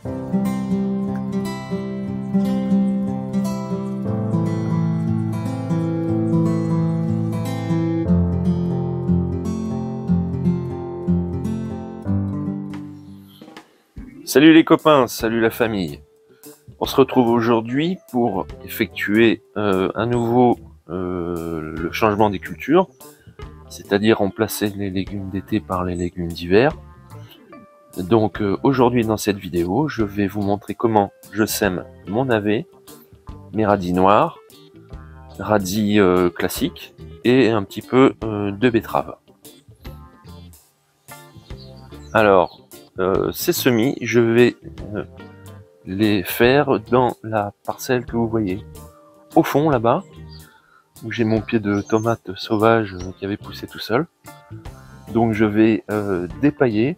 Salut les copains, salut la famille. On se retrouve aujourd'hui pour effectuer à nouveau le changement des cultures, c'est-à-dire remplacer les légumes d'été par les légumes d'hiver. Donc aujourd'hui dans cette vidéo, je vais vous montrer comment je sème mon navet, mes radis noirs, radis classiques et un petit peu de betterave. Alors, ces semis, je vais les faire dans la parcelle que vous voyez au fond là-bas, où j'ai mon pied de tomate sauvage qui avait poussé tout seul. Donc je vais dépailler,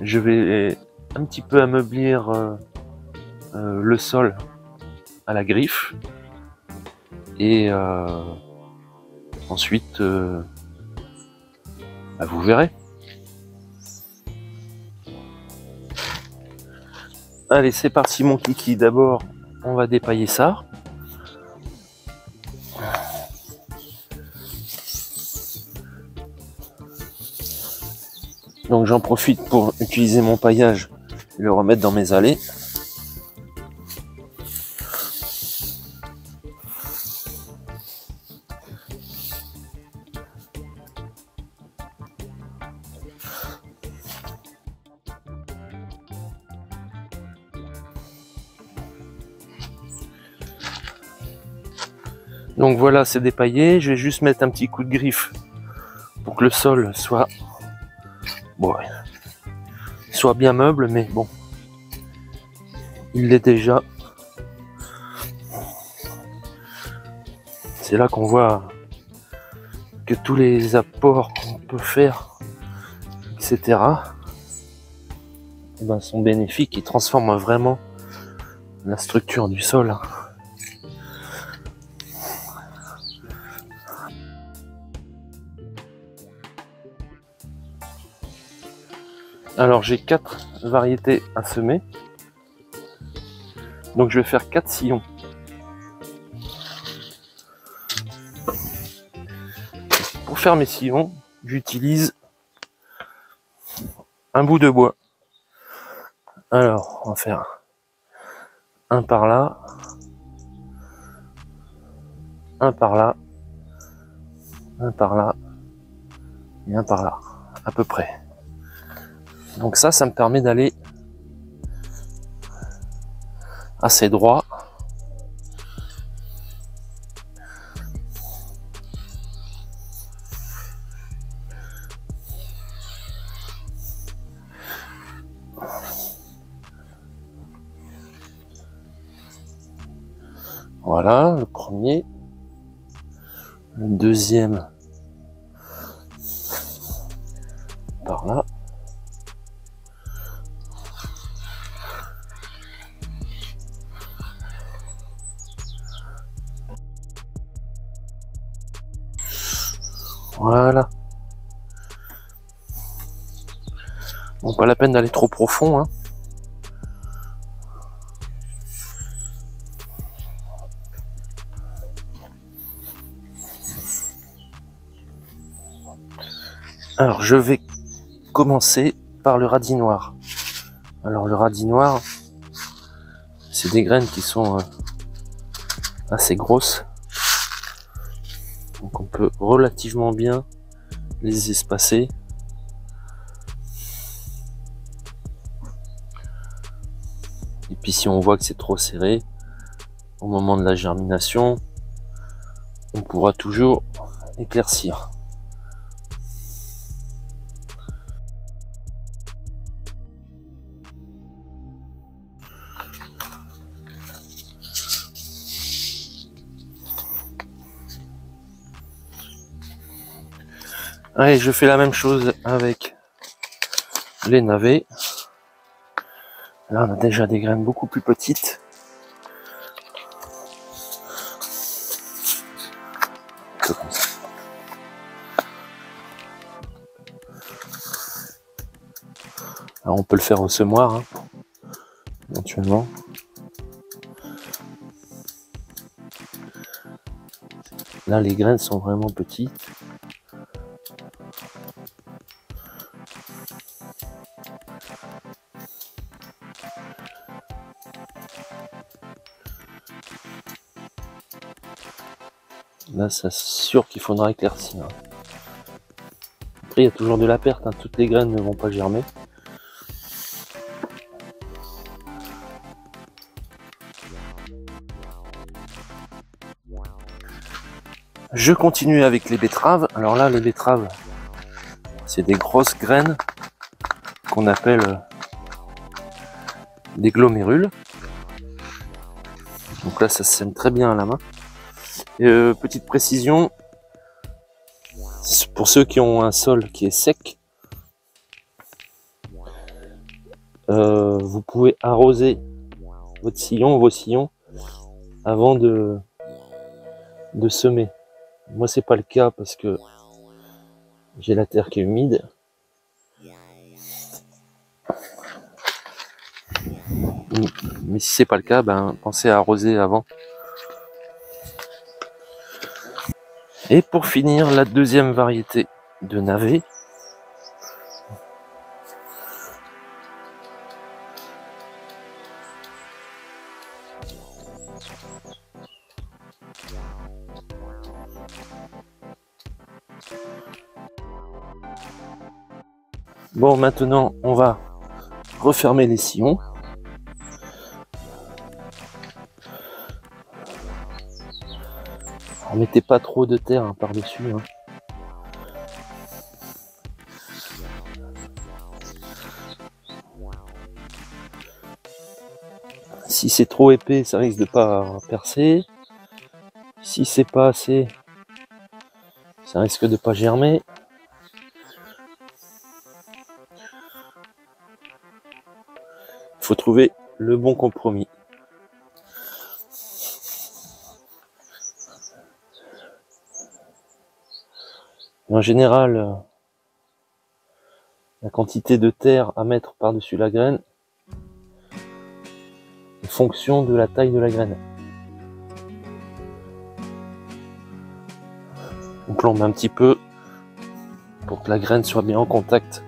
je vais un petit peu ameublir le sol à la griffe et ensuite vous verrez. Allez, c'est parti mon kiki. D'abord, on va dépailler ça. Donc j'en profite pour utiliser mon paillage et le remettre dans mes allées. Donc voilà, c'est dépaillé. Je vais juste mettre un petit coup de griffe pour que le sol soit bien meuble, mais bon, il l'est déjà. C'est là qu'on voit que tous les apports qu'on peut faire, etc., sont bénéfiques et transforment vraiment la structure du sol. Alors j'ai 4 variétés à semer, donc je vais faire 4 sillons. Pour faire mes sillons, j'utilise un bout de bois. Alors on va faire un par là, un par là, un par là et un par là, à peu près. Donc ça me permet d'aller assez droit. Voilà, le premier. Le deuxième par là. Voilà. Bon, pas la peine d'aller trop profond, hein. Alors, je vais commencer par le radis noir. Alors, le radis noir, c'est des graines qui sont assez grosses. Donc, on peut relativement bien les espacer. Et puis, si on voit que c'est trop serré, au moment de la germination, on pourra toujours éclaircir. Allez, je fais la même chose avec les navets. Là, on a déjà des graines beaucoup plus petites. Comme ça. Alors, on peut le faire au semoir, hein. éventuellement. Là, les graines sont vraiment petites. Là, c'est sûr qu'il faudra éclaircir. Après, il y a toujours de la perte, hein. Toutes les graines ne vont pas germer. Je continue avec les betteraves. Alors là, les betteraves, c'est des grosses graines qu'on appelle des glomérules. Donc là, ça se sème très bien à la main. Et, petite précision, pour ceux qui ont un sol qui est sec, vous pouvez arroser votre sillon, vos sillons, avant de semer. Moi, c'est pas le cas parce que j'ai la terre qui est humide. Mais si c'est pas le cas, ben pensez à arroser avant. Et pour finir, la deuxième variété de navets. Bon, maintenant, on va refermer les sillons. Alors, mettez pas trop de terre, hein, par-dessus. Hein. Si c'est trop épais, ça risque de pas percer. Si c'est pas assez, ça risque de pas germer. Il faut trouver le bon compromis. En général, la quantité de terre à mettre par-dessus la graine est fonction de la taille de la graine. On plombe un petit peu pour que la graine soit bien en contact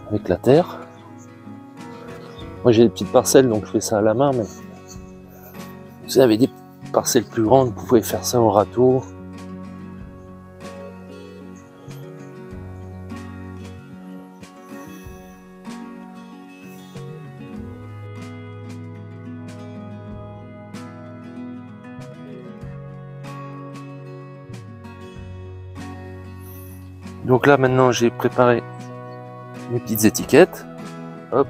avec la terre. Moi j'ai des petites parcelles donc je fais ça à la main, mais si vous avez des parcelles plus grandes, vous pouvez faire ça au râteau. Donc là maintenant j'ai préparé mes petites étiquettes. Hop.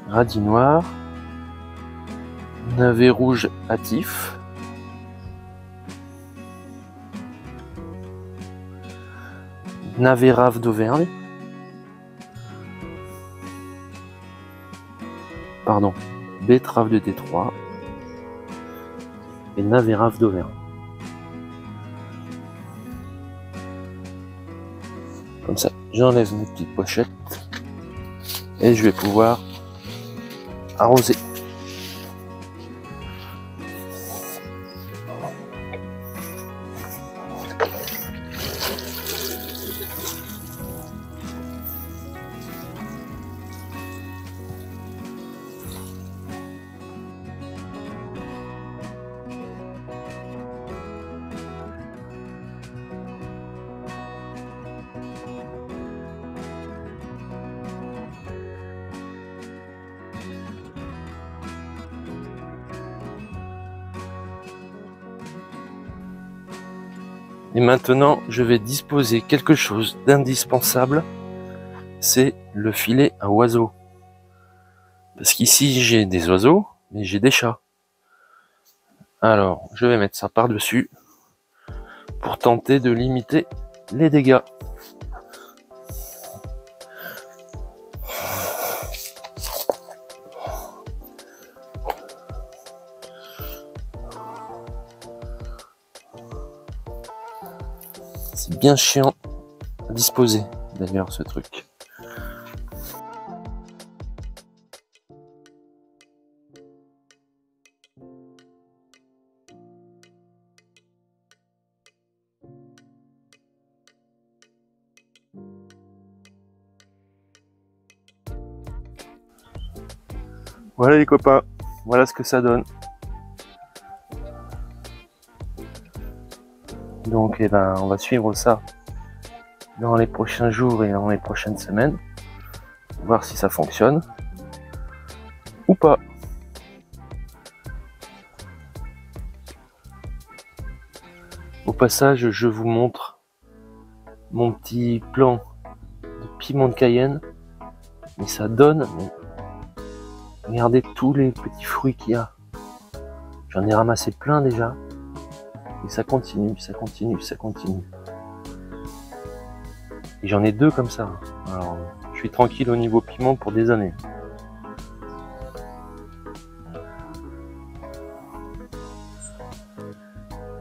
Radis noir, navet rouge hâtif, navet rave d'Auvergne, pardon, betterave de Détroit et navet rave d'Auvergne. Comme ça, j'enlève mes petites pochettes et je vais pouvoir arroser. Et maintenant, je vais disposer quelque chose d'indispensable, c'est le filet à oiseaux. Parce qu'ici, j'ai des oiseaux, mais j'ai des chats. Alors, je vais mettre ça par-dessus pour tenter de limiter les dégâts. C'est bien chiant à disposer d'ailleurs ce truc. Voilà les copains, voilà ce que ça donne. Donc eh ben, on va suivre ça dans les prochains jours et dans les prochaines semaines, voir si ça fonctionne ou pas. Au passage, je vous montre mon petit plan de piment de Cayenne, mais ça donne, mais regardez tous les petits fruits qu'il y a. J'en ai ramassé plein déjà, et ça continue, ça continue, ça continue. Et j'en ai 2 comme ça. Alors, je suis tranquille au niveau piment pour des années.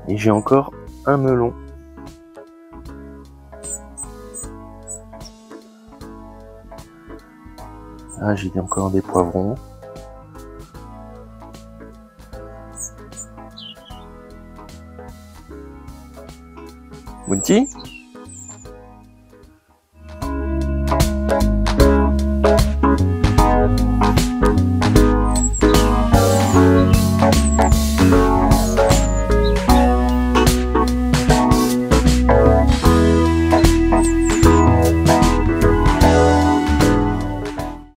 Et j'ai encore un melon. Ah, j'ai encore des poivrons. Bounty ?